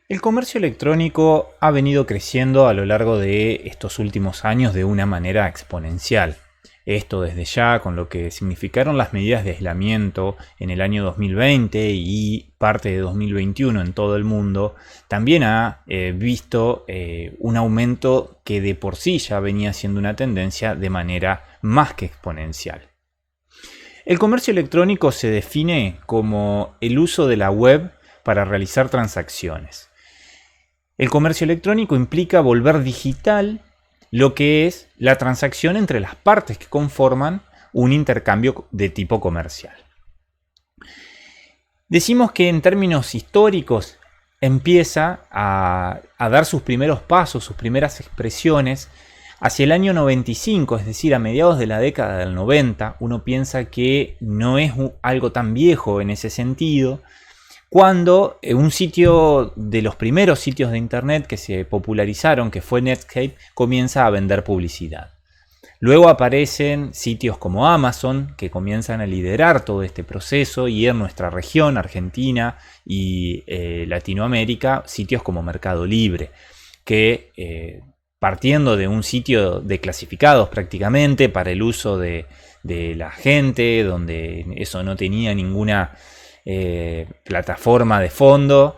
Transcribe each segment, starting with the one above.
El comercio electrónico ha venido creciendo a lo largo de estos últimos años de una manera exponencial. Esto desde ya con lo que significaron las medidas de aislamiento en el año 2020 y parte de 2021 en todo el mundo, también ha visto un aumento que de por sí ya venía siendo una tendencia de manera más que exponencial. El comercio electrónico se define como el uso de la web para realizar transacciones. El comercio electrónico implica volver digital lo que es la transacción entre las partes que conforman un intercambio de tipo comercial. Decimos que en términos históricos empieza a dar sus primeros pasos, sus primeras expresiones hacia el año 95, es decir, a mediados de la década del 90. Uno piensa que no es algo tan viejo en ese sentido, cuando un sitio de los primeros sitios de internet que se popularizaron, que fue Netscape, comienza a vender publicidad. Luego aparecen sitios como Amazon, que comienzan a liderar todo este proceso, y en nuestra región, Argentina y Latinoamérica, sitios como Mercado Libre, que partiendo de un sitio de clasificados prácticamente para el uso de la gente, donde eso no tenía ninguna plataforma de fondo,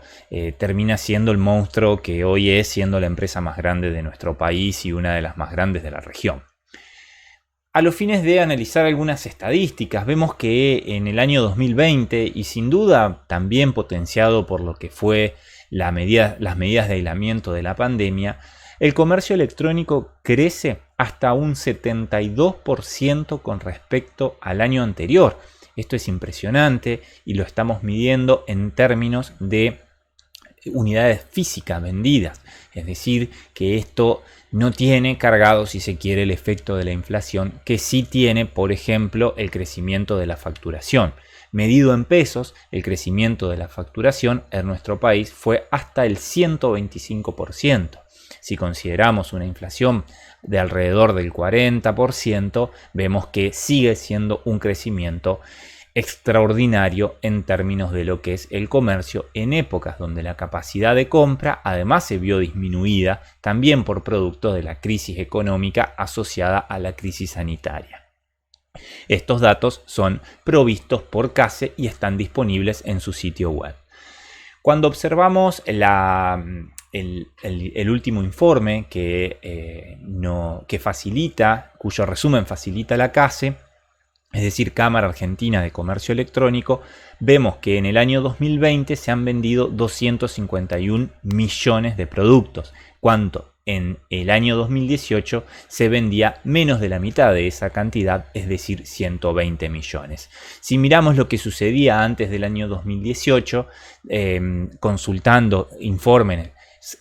termina siendo el monstruo que hoy es, siendo la empresa más grande de nuestro país y una de las más grandes de la región. A los fines de analizar algunas estadísticas, vemos que en el año 2020, y sin duda también potenciado por lo que fue las medidas de aislamiento de la pandemia, el comercio electrónico crece hasta un 72% con respecto al año anterior. Esto es impresionante y lo estamos midiendo en términos de unidades físicas vendidas. Es decir, que esto no tiene cargado, si se quiere, el efecto de la inflación, que sí tiene, por ejemplo, el crecimiento de la facturación. Medido en pesos, el crecimiento de la facturación en nuestro país fue hasta el 125%. Si consideramos una inflación de alrededor del 40%, vemos que sigue siendo un crecimiento extraordinario en términos de lo que es el comercio en épocas donde la capacidad de compra además se vio disminuida también por producto de la crisis económica asociada a la crisis sanitaria. Estos datos son provistos por CASE y están disponibles en su sitio web. Cuando observamos el último informe cuyo resumen facilita la CASE, es decir, Cámara Argentina de Comercio Electrónico, vemos que en el año 2020 se han vendido 251 millones de productos, cuando en el año 2018 se vendía menos de la mitad de esa cantidad, es decir, 120 millones. Si miramos lo que sucedía antes del año 2018, consultando informes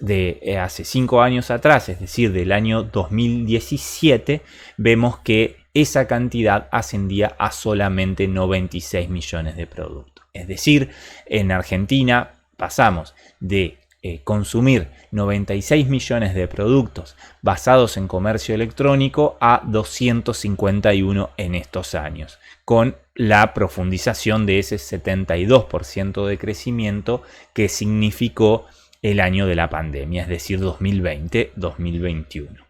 de hace 5 años atrás, es decir, del año 2017, vemos que esa cantidad ascendía a solamente 96 millones de productos. Es decir, en Argentina pasamos de consumir 96 millones de productos basados en comercio electrónico a 251 en estos años, con la profundización de ese 72% de crecimiento que significó el año de la pandemia, es decir, 2020-2021.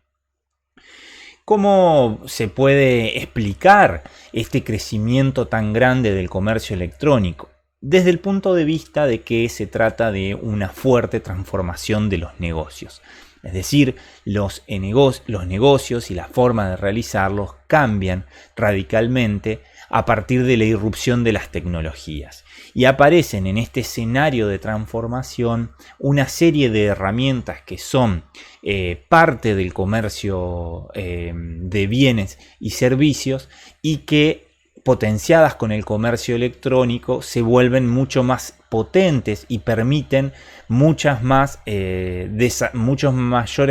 ¿Cómo se puede explicar este crecimiento tan grande del comercio electrónico? Desde el punto de vista de que se trata de una fuerte transformación de los negocios. Es decir, los negocios y la forma de realizarlos cambian radicalmente a partir de la irrupción de las tecnologías. Y aparecen en este escenario de transformación una serie de herramientas que son parte del comercio de bienes y servicios y que, potenciadas con el comercio electrónico, se vuelven mucho más potentes y permiten muchos mayores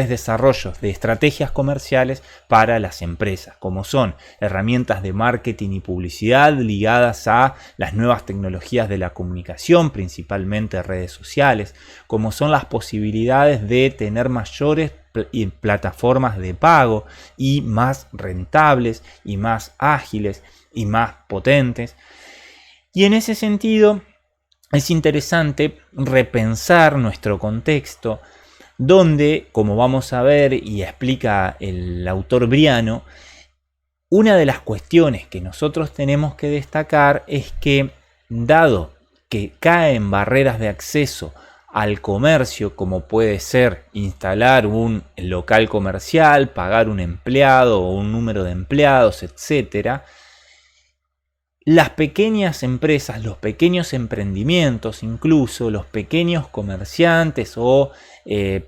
desarrollos de estrategias comerciales para las empresas, como son herramientas de marketing y publicidad ligadas a las nuevas tecnologías de la comunicación, principalmente redes sociales, como son las posibilidades de tener mayores plataformas de pago y más rentables y más ágiles y más potentes. Y en ese sentido es interesante repensar nuestro contexto, donde, como vamos a ver y explica el autor Briano, una de las cuestiones que nosotros tenemos que destacar es que, dado que caen barreras de acceso al comercio, como puede ser instalar un local comercial, pagar un empleado o un número de empleados, etc., las pequeñas empresas, los pequeños emprendimientos, incluso los pequeños comerciantes o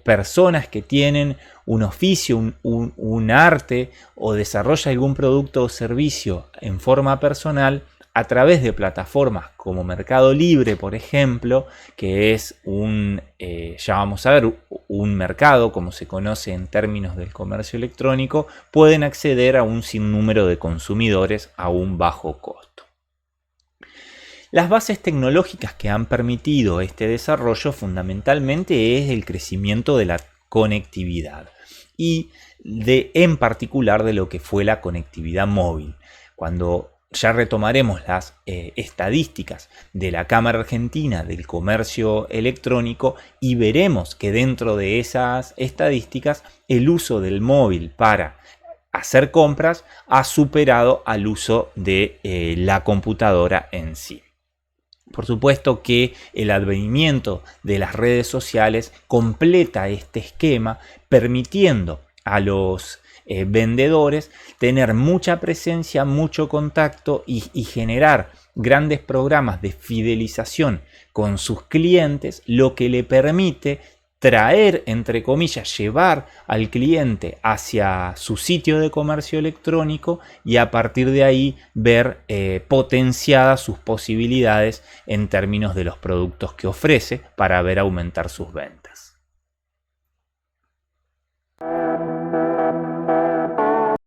personas que tienen un oficio, un arte o desarrolla algún producto o servicio en forma personal, a través de plataformas como Mercado Libre, por ejemplo, que es ya vamos a ver, un mercado, como se conoce en términos del comercio electrónico, pueden acceder a un sinnúmero de consumidores a un bajo costo. Las bases tecnológicas que han permitido este desarrollo fundamentalmente es el crecimiento de la conectividad y en particular de lo que fue la conectividad móvil. Cuando ya retomaremos las estadísticas de la Cámara Argentina del Comercio Electrónico y veremos que dentro de esas estadísticas el uso del móvil para hacer compras ha superado al uso de la computadora en sí. Por supuesto que el advenimiento de las redes sociales completa este esquema, permitiendo a los vendedores tener mucha presencia, mucho contacto y generar grandes programas de fidelización con sus clientes, lo que le permite traer, entre comillas, llevar al cliente hacia su sitio de comercio electrónico y a partir de ahí ver potenciadas sus posibilidades en términos de los productos que ofrece para ver aumentar sus ventas.